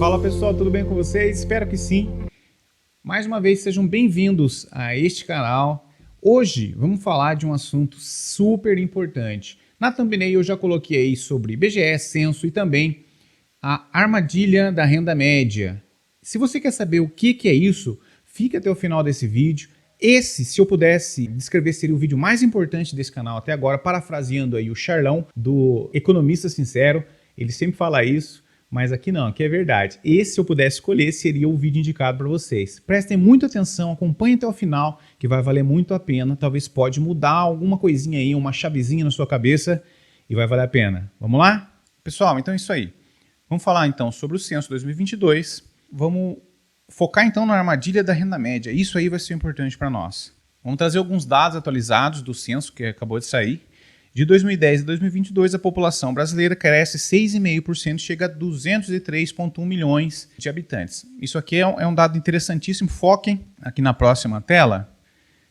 Fala pessoal, tudo bem com vocês? Espero que sim. Mais uma vez, sejam bem-vindos a este canal. Hoje vamos falar de um assunto super importante. Na thumbnail eu já coloquei aí sobre IBGE, censo e também a armadilha da renda média. Se você quer saber o que é isso, fica até o final desse vídeo. Esse, se eu pudesse descrever, seria o vídeo mais importante desse canal até agora, parafraseando aí o Charlão, do Economista Sincero. Ele sempre fala isso, mas aqui não, aqui é verdade. Esse, se eu pudesse escolher, seria o vídeo indicado para vocês. Prestem muita atenção, acompanhem até o final, que vai valer muito a pena. Talvez pode mudar alguma coisinha aí, uma chavezinha na sua cabeça e vai valer a pena. Vamos lá? Pessoal, então é isso aí. Vamos falar então sobre o censo 2022. Vamos focar então na armadilha da renda média. Isso aí vai ser importante para nós. Vamos trazer alguns dados atualizados do censo que acabou de sair. De 2010 a 2022, a população brasileira cresce 6,5%, chega a 203,1 milhões de habitantes. Isso aqui é um dado interessantíssimo. Foquem aqui na próxima tela.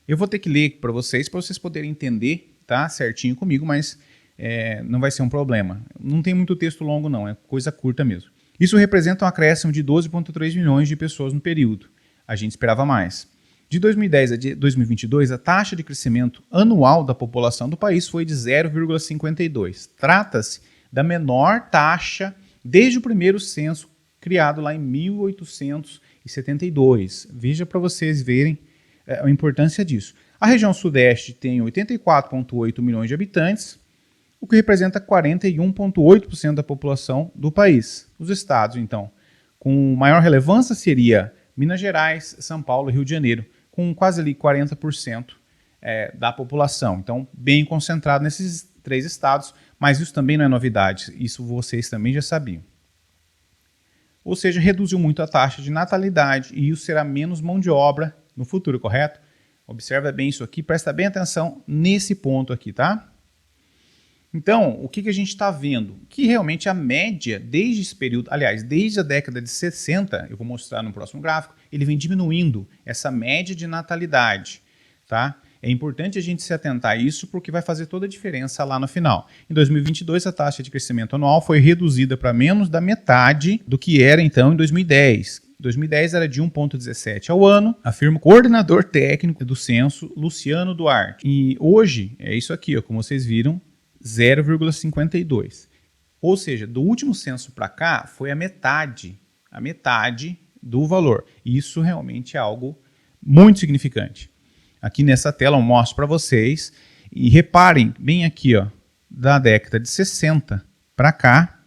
Eu vou ter que ler para vocês poderem entender, tá, certinho comigo, mas não vai ser um problema. Não tem muito texto longo não, é coisa curta mesmo. Isso representa um acréscimo de 12,3 milhões de pessoas no período. A gente esperava mais. De 2010 a 2022, a taxa de crescimento anual da população do país foi de 0,52. Trata-se da menor taxa desde o primeiro censo criado lá em 1872. Veja para vocês verem a importância disso. A região sudeste tem 84,8 milhões de habitantes, o que representa 41,8% da população do país. Os estados, então, com maior relevância seria Minas Gerais, São Paulo e Rio de Janeiro, com quase ali 40% da população. Então, bem concentrado nesses três estados, mas isso também não é novidade, isso vocês também já sabiam. Ou seja, reduziu muito a taxa de natalidade e isso será menos mão de obra no futuro, correto? Observa bem isso aqui, presta bem atenção nesse ponto aqui, tá? Então, o que a gente está vendo? Que realmente a média, desde esse período, aliás, desde a década de 60, eu vou mostrar no próximo gráfico, ele vem diminuindo essa média de natalidade, tá? É importante a gente se atentar a isso porque vai fazer toda a diferença lá no final. Em 2022, a taxa de crescimento anual foi reduzida para menos da metade do que era então em 2010. Em 2010 era de 1,17 ao ano, afirma o coordenador técnico do censo, Luciano Duarte. E hoje, é isso aqui, ó, como vocês viram, 0,52. Ou seja, do último censo para cá foi a metade do valor. Isso realmente é algo muito significante. Aqui nessa tela eu mostro para vocês e reparem bem aqui, ó, da década de 60 para cá,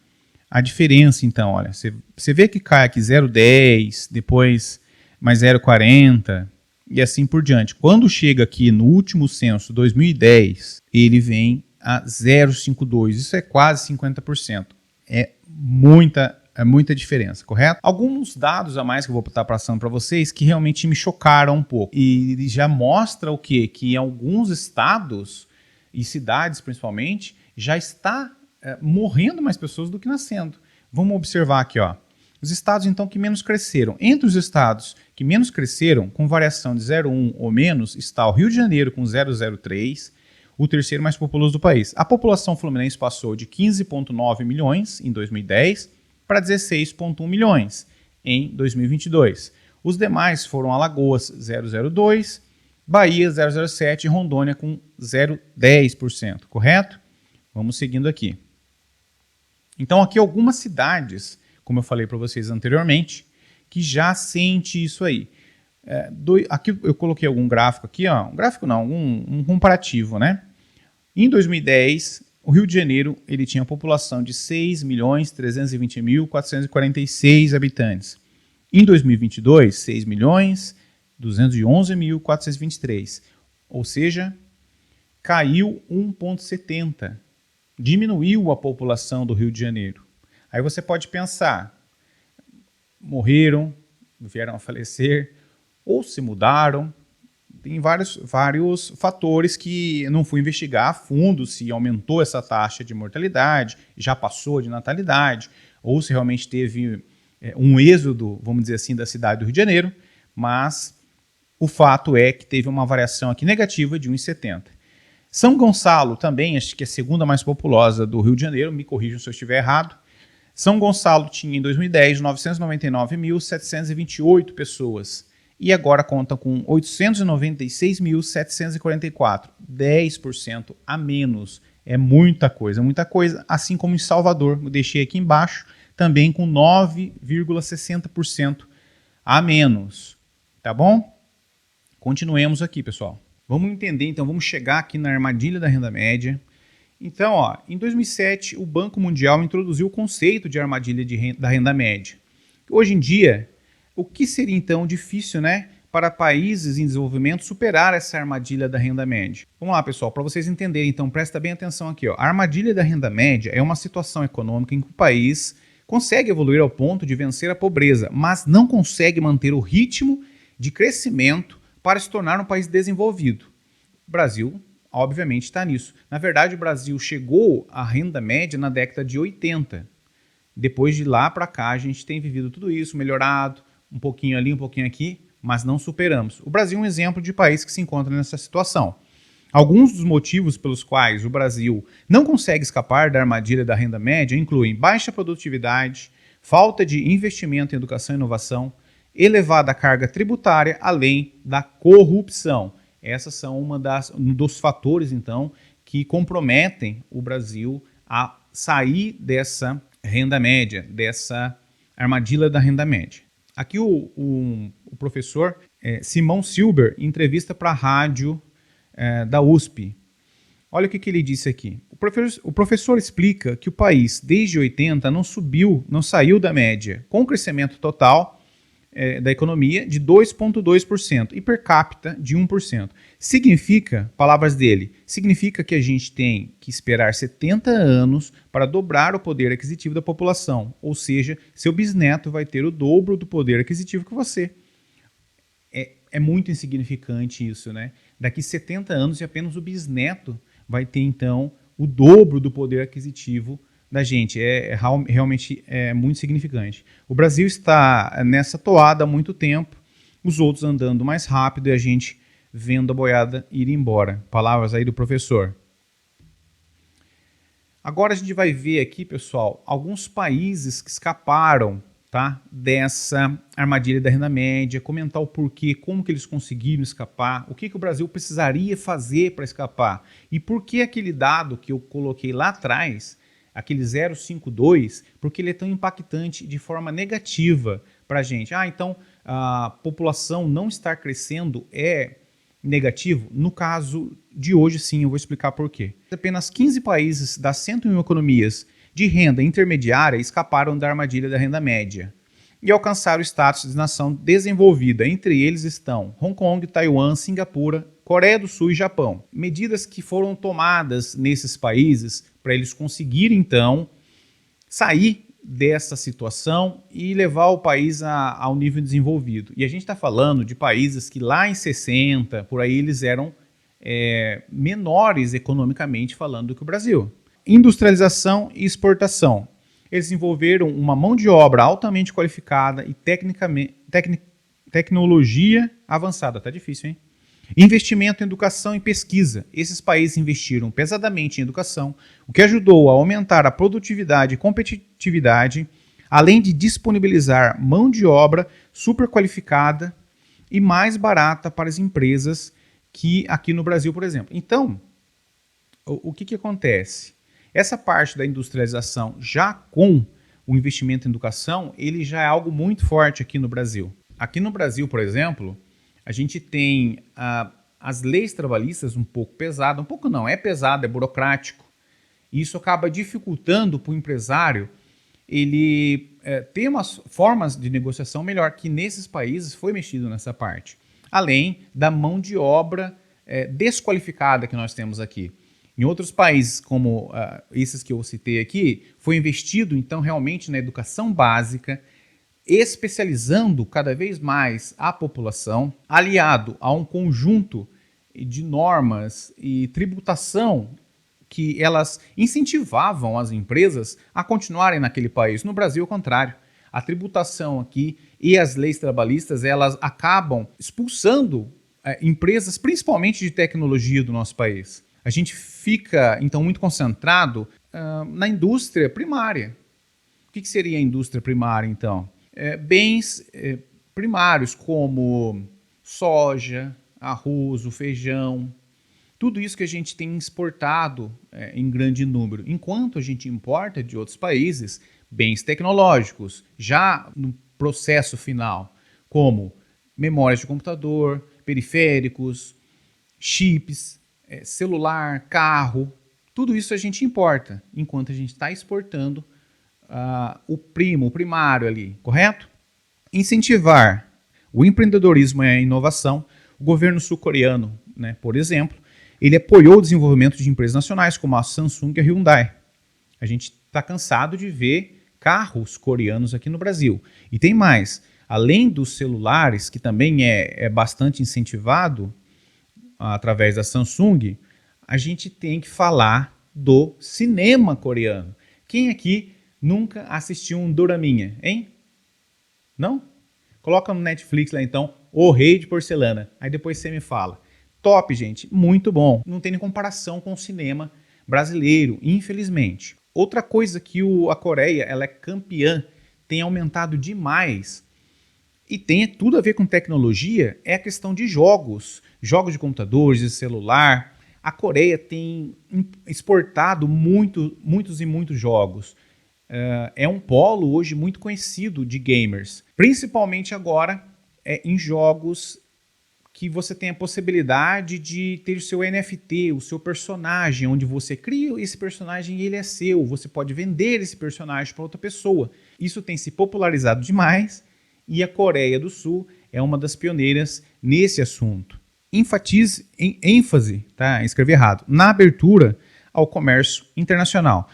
a diferença então, olha, você vê que cai aqui 0,10, depois mais 0,40 e assim por diante. Quando chega aqui no último censo, 2010, ele vem a 0,52, isso é quase 50%. É muita diferença, correto? Alguns dados a mais que eu vou estar passando para vocês que realmente me chocaram um pouco. E já mostra o quê? Que em alguns estados e cidades, principalmente, já está morrendo mais pessoas do que nascendo. Vamos observar aqui, ó. Os estados, então, que menos cresceram. Entre os estados que menos cresceram, com variação de 0,1 ou menos, está o Rio de Janeiro com 0,03, o terceiro mais populoso do país. A população fluminense passou de 15,9 milhões em 2010 para 16,1 milhões em 2022. Os demais foram Alagoas, 0,02, Bahia, 0,07 e Rondônia com 0,10%, correto? Vamos seguindo aqui. Então, aqui algumas cidades, como eu falei para vocês anteriormente, que já sente isso aí. Aqui eu coloquei algum gráfico aqui, ó, um gráfico não, um comparativo, né? Em 2010, o Rio de Janeiro ele tinha uma população de 6.320.446 habitantes. Em 2022, 6.211.423. Ou seja, caiu 1,70. Diminuiu a população do Rio de Janeiro. Aí você pode pensar, morreram, vieram a falecer, ou se mudaram. Tem vários fatores que eu não fui investigar a fundo, se aumentou essa taxa de mortalidade, já passou de natalidade, ou se realmente teve um êxodo, vamos dizer assim, da cidade do Rio de Janeiro, mas o fato é que teve uma variação aqui negativa de 1,70. São Gonçalo também, acho que é a segunda mais populosa do Rio de Janeiro, me corrijam se eu estiver errado, São Gonçalo tinha em 2010 999.728 pessoas e agora conta com 896.744, 10% a menos. É muita coisa, assim como em Salvador, eu deixei aqui embaixo, também com 9,60% a menos, tá bom? Continuemos aqui, pessoal. Vamos entender, então, vamos chegar aqui na armadilha da renda média. Então, em 2007, o Banco Mundial introduziu o conceito de armadilha da renda média. Hoje em dia, o que seria, então, difícil, né, para países em desenvolvimento superar essa armadilha da renda média? Vamos lá, pessoal, para vocês entenderem, então, presta bem atenção aqui. A armadilha da renda média é uma situação econômica em que o país consegue evoluir ao ponto de vencer a pobreza, mas não consegue manter o ritmo de crescimento para se tornar um país desenvolvido. O Brasil, obviamente, está nisso. Na verdade, o Brasil chegou à renda média na década de 80. Depois de lá para cá, a gente tem vivido tudo isso, melhorado, um pouquinho ali, um pouquinho aqui, mas não superamos. O Brasil é um exemplo de país que se encontra nessa situação. Alguns dos motivos pelos quais o Brasil não consegue escapar da armadilha da renda média incluem baixa produtividade, falta de investimento em educação e inovação, elevada carga tributária, além da corrupção. Essas são um dos fatores, então, que comprometem o Brasil a sair dessa renda média, dessa armadilha da renda média. Aqui o professor Simão Silber, em entrevista para a rádio da USP. Olha o que ele disse aqui. O professor explica que o país, desde 80, não saiu da média, com crescimento total da economia de 2,2% e per capita de 1%. Significa, palavras dele, significa que a gente tem que esperar 70 anos para dobrar o poder aquisitivo da população, ou seja, seu bisneto vai ter o dobro do poder aquisitivo que você. É muito insignificante isso, né? Daqui 70 anos e apenas o bisneto vai ter, então, o dobro do poder aquisitivo da gente. Realmente muito significante. O Brasil está nessa toada há muito tempo, os outros andando mais rápido e a gente vendo a boiada ir embora. Palavras aí do professor. Agora a gente vai ver aqui, pessoal, alguns países que escaparam, tá, dessa armadilha da renda média, comentar o porquê, como que eles conseguiram escapar, o que o Brasil precisaria fazer para escapar e por que aquele dado que eu coloquei lá atrás, aquele 0,52, porque ele é tão impactante de forma negativa para a gente. Então a população não estar crescendo é negativo? No caso de hoje, sim, eu vou explicar por quê. Apenas 15 países das 101 economias de renda intermediária escaparam da armadilha da renda média e alcançaram o status de nação desenvolvida. Entre eles estão Hong Kong, Taiwan, Singapura, Coreia do Sul e Japão. Medidas que foram tomadas nesses países para eles conseguirem, então, sair dessa situação e levar o país ao nível desenvolvido. E a gente está falando de países que lá em 60, por aí, eles eram menores economicamente falando do que o Brasil. Industrialização e exportação. Eles desenvolveram uma mão de obra altamente qualificada e tecnologia avançada. Tá difícil, hein? Investimento em educação e pesquisa. Esses países investiram pesadamente em educação, o que ajudou a aumentar a produtividade e competitividade, além de disponibilizar mão de obra super qualificada e mais barata para as empresas que aqui no Brasil, por exemplo. Então, o que acontece? Essa parte da industrialização, já com o investimento em educação, ele já é algo muito forte aqui no Brasil. Aqui no Brasil, por exemplo, a gente tem as leis trabalhistas um pouco pesadas, um pouco não, é pesado, é burocrático. E isso acaba dificultando para o empresário ele ter umas formas de negociação melhor, que nesses países foi mexido nessa parte. Além da mão de obra desqualificada que nós temos aqui. Em outros países, como esses que eu citei aqui, foi investido, então, realmente na educação básica, especializando cada vez mais a população, aliado a um conjunto de normas e tributação que elas incentivavam as empresas a continuarem naquele país. No Brasil, ao contrário. A tributação aqui e as leis trabalhistas, elas acabam expulsando empresas, principalmente de tecnologia do nosso país. A gente fica, então, muito concentrado na indústria primária. O que seria a indústria primária, então? Bens primários como soja, arroz, o feijão, tudo isso que a gente tem exportado em grande número, enquanto a gente importa de outros países bens tecnológicos, já no processo final, como memórias de computador, periféricos, chips, celular, carro, tudo isso a gente importa, enquanto a gente está exportando o primário ali, correto? Incentivar o empreendedorismo e a inovação. O governo sul-coreano, né, por exemplo, ele apoiou o desenvolvimento de empresas nacionais como a Samsung e a Hyundai. A gente está cansado de ver carros coreanos aqui no Brasil. E tem mais, além dos celulares, que também é bastante incentivado através da Samsung, a gente tem que falar do cinema coreano. Quem aqui nunca assistiu um doraminha, hein? Não? Coloca no Netflix lá então, O Rei de Porcelana. Aí depois você me fala. Top, gente. Muito bom. Não tem nem comparação com o cinema brasileiro, infelizmente. Outra coisa que a Coreia ela é campeã, tem aumentado demais e tem tudo a ver com tecnologia, é a questão de jogos. Jogos de computadores, de celular. A Coreia tem exportado muitos e muitos jogos. É um polo hoje muito conhecido de gamers, principalmente agora em jogos que você tem a possibilidade de ter o seu NFT, o seu personagem, onde você cria esse personagem e ele é seu, você pode vender esse personagem para outra pessoa. Isso tem se popularizado demais e a Coreia do Sul é uma das pioneiras nesse assunto. ênfase, tá? Escrevi errado, na abertura ao comércio internacional.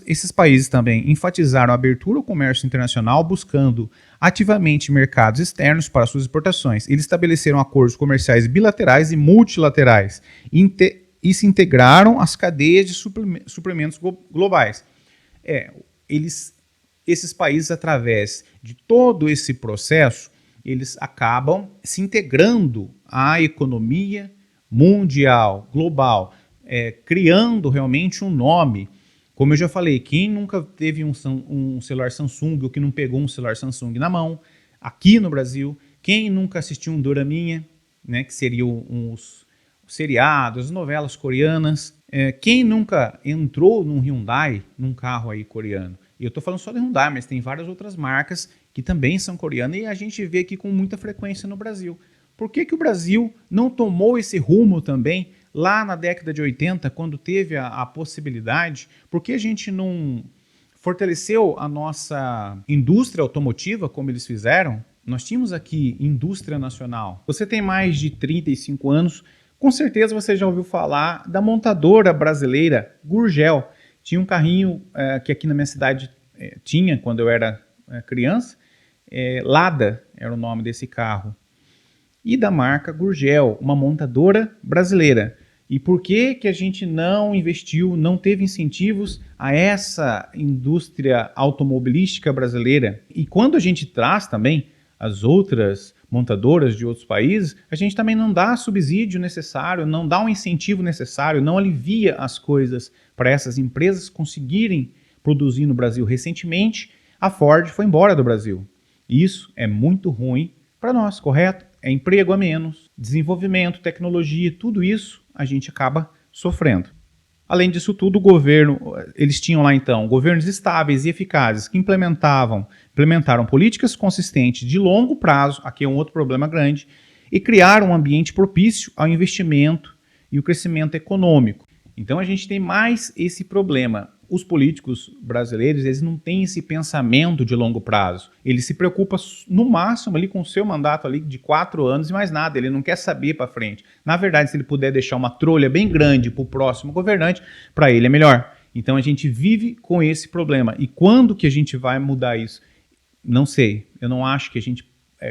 Esses países também enfatizaram a abertura ao comércio internacional, buscando ativamente mercados externos para suas exportações. Eles estabeleceram acordos comerciais bilaterais e multilaterais e se integraram às cadeias de suprimentos globais. Esses países, através de todo esse processo, eles acabam se integrando à economia mundial, global, criando realmente um nome. Como eu já falei, quem nunca teve um celular Samsung ou que não pegou um celular Samsung na mão, aqui no Brasil, quem nunca assistiu um doraminha, né, que seriam os seriados, as novelas coreanas, quem nunca entrou num Hyundai, num carro aí coreano? E eu estou falando só de Hyundai, mas tem várias outras marcas que também são coreanas e a gente vê aqui com muita frequência no Brasil. Por que o Brasil não tomou esse rumo também lá na década de 80, quando teve a possibilidade? Por que a gente não fortaleceu a nossa indústria automotiva como eles fizeram? Nós tínhamos aqui indústria nacional. Você tem mais de 35 anos, com certeza você já ouviu falar da montadora brasileira Gurgel. Tinha um carrinho que aqui na minha cidade tinha quando eu era criança, Lada era o nome desse carro. E da marca Gurgel, uma montadora brasileira. E por que a gente não investiu, não teve incentivos a essa indústria automobilística brasileira? E quando a gente traz também as outras montadoras de outros países, a gente também não dá subsídio necessário, não dá um incentivo necessário, não alivia as coisas para essas empresas conseguirem produzir no Brasil. Recentemente, a Ford foi embora do Brasil. Isso é muito ruim para nós, correto? É emprego a menos, desenvolvimento, tecnologia, tudo isso a gente acaba sofrendo. Além disso tudo, o governo, eles tinham lá então governos estáveis e eficazes que implementaram políticas consistentes de longo prazo, aqui é um outro problema grande, e criaram um ambiente propício ao investimento e o crescimento econômico. Então a gente tem mais esse problema. Os políticos brasileiros, eles não têm esse pensamento de longo prazo. Ele se preocupa no máximo ali com o seu mandato ali de 4 anos e mais nada. Ele não quer saber para frente. Na verdade, se ele puder deixar uma trolha bem grande para o próximo governante, para ele é melhor. Então a gente vive com esse problema. E quando que a gente vai mudar isso? Não sei. Eu não acho que a gente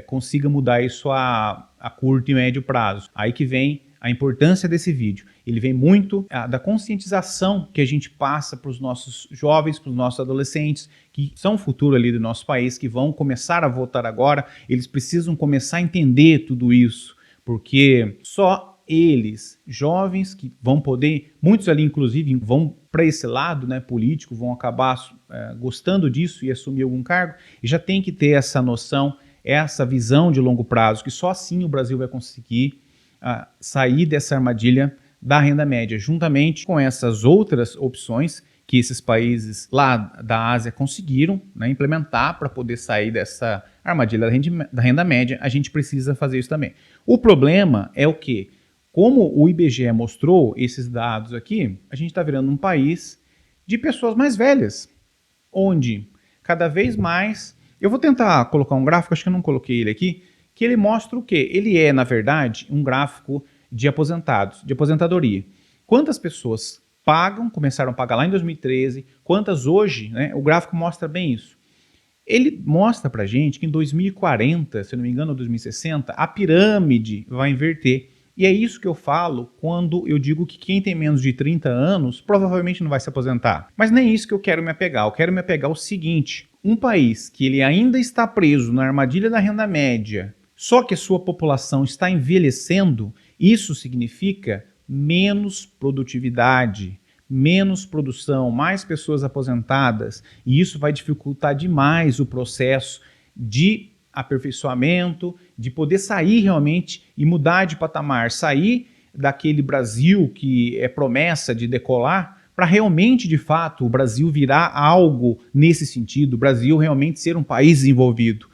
consiga mudar isso a curto e médio prazo. Aí que vem a importância desse vídeo. Ele vem muito da conscientização que a gente passa para os nossos jovens, para os nossos adolescentes, que são o futuro ali do nosso país, que vão começar a votar agora. Eles precisam começar a entender tudo isso, porque só eles, jovens que vão poder, muitos ali inclusive vão para esse lado, né, político, vão acabar gostando disso e assumir algum cargo, e já tem que ter essa noção, essa visão de longo prazo, que só assim o Brasil vai conseguir sair dessa armadilha da renda média, juntamente com essas outras opções que esses países lá da Ásia conseguiram, né, implementar para poder sair dessa armadilha da renda média. A gente precisa fazer isso também. O problema é o quê? Como o IBGE mostrou esses dados aqui, a gente está virando um país de pessoas mais velhas, onde cada vez mais... Eu vou tentar colocar um gráfico, acho que eu não coloquei ele aqui, que ele mostra o quê? Ele é, na verdade, um gráfico de aposentados, de aposentadoria. Quantas pessoas começaram a pagar lá em 2013, quantas hoje, né? O gráfico mostra bem isso. Ele mostra pra gente que em 2040, se eu não me engano, ou 2060, a pirâmide vai inverter. E é isso que eu falo quando eu digo que quem tem menos de 30 anos provavelmente não vai se aposentar. Mas nem isso que eu quero me apegar. Eu quero me apegar ao seguinte: um país que ele ainda está preso na armadilha da renda média, só que a sua população está envelhecendo, isso significa menos produtividade, menos produção, mais pessoas aposentadas, e isso vai dificultar demais o processo de aperfeiçoamento, de poder sair realmente e mudar de patamar, sair daquele Brasil que é promessa de decolar, para realmente, de fato, o Brasil virar algo nesse sentido, o Brasil realmente ser um país desenvolvido.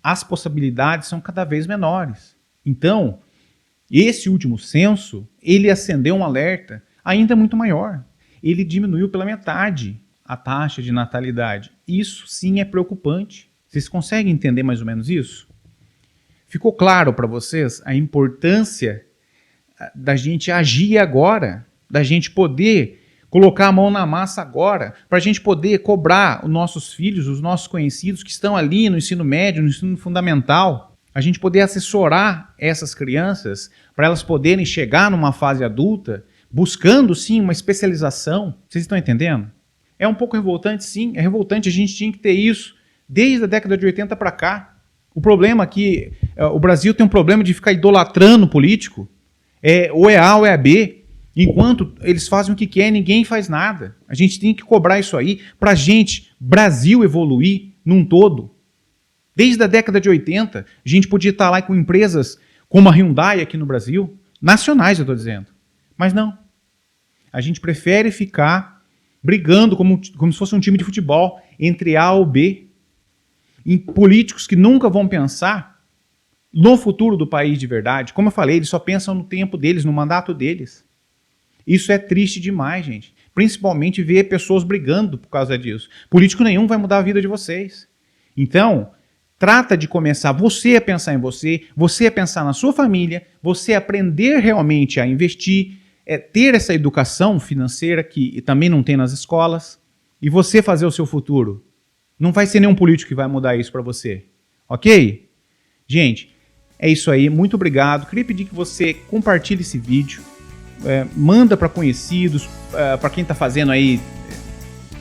As possibilidades são cada vez menores. Então, esse último censo, ele acendeu um alerta ainda muito maior. Ele diminuiu pela metade a taxa de natalidade. Isso sim é preocupante. Vocês conseguem entender mais ou menos isso? Ficou claro para vocês a importância da gente agir agora, da gente poder colocar a mão na massa agora, para a gente poder cobrar os nossos filhos, os nossos conhecidos que estão ali no ensino médio, no ensino fundamental, a gente poder assessorar essas crianças para elas poderem chegar numa fase adulta, buscando sim uma especialização. Vocês estão entendendo? É um pouco revoltante, sim, é revoltante. A gente tinha que ter isso desde a década de 80 para cá. O problema é que o Brasil tem um problema de ficar idolatrando o político, ou é A ou é B. Enquanto eles fazem o que querem, ninguém faz nada. A gente tem que cobrar isso aí para a gente, Brasil, evoluir num todo. Desde a década de 80, a gente podia estar lá com empresas como a Hyundai aqui no Brasil, nacionais eu estou dizendo, mas não. A gente prefere ficar brigando como se fosse um time de futebol entre A ou B, em políticos que nunca vão pensar no futuro do país de verdade. Como eu falei, eles só pensam no tempo deles, no mandato deles. Isso é triste demais, gente. Principalmente ver pessoas brigando por causa disso. Político nenhum vai mudar a vida de vocês. Então, trata de começar você a pensar em você a pensar na sua família, você aprender realmente a investir, ter essa educação financeira que também não tem nas escolas, e você fazer o seu futuro. Não vai ser nenhum político que vai mudar isso para você. Ok? Gente, é isso aí. Muito obrigado. Queria pedir que você compartilhe esse vídeo. Manda para conhecidos, para quem está fazendo aí,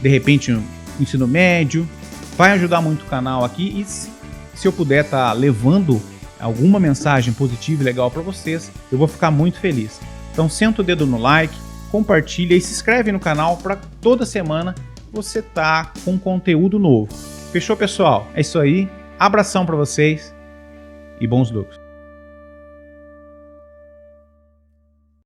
de repente, um ensino médio. Vai ajudar muito o canal aqui. E se eu puder estar levando alguma mensagem positiva e legal para vocês, eu vou ficar muito feliz. Então senta o dedo no like, compartilha e se inscreve no canal para toda semana você tá com conteúdo novo. Fechou, pessoal? É isso aí. Abração para vocês e bons lucros.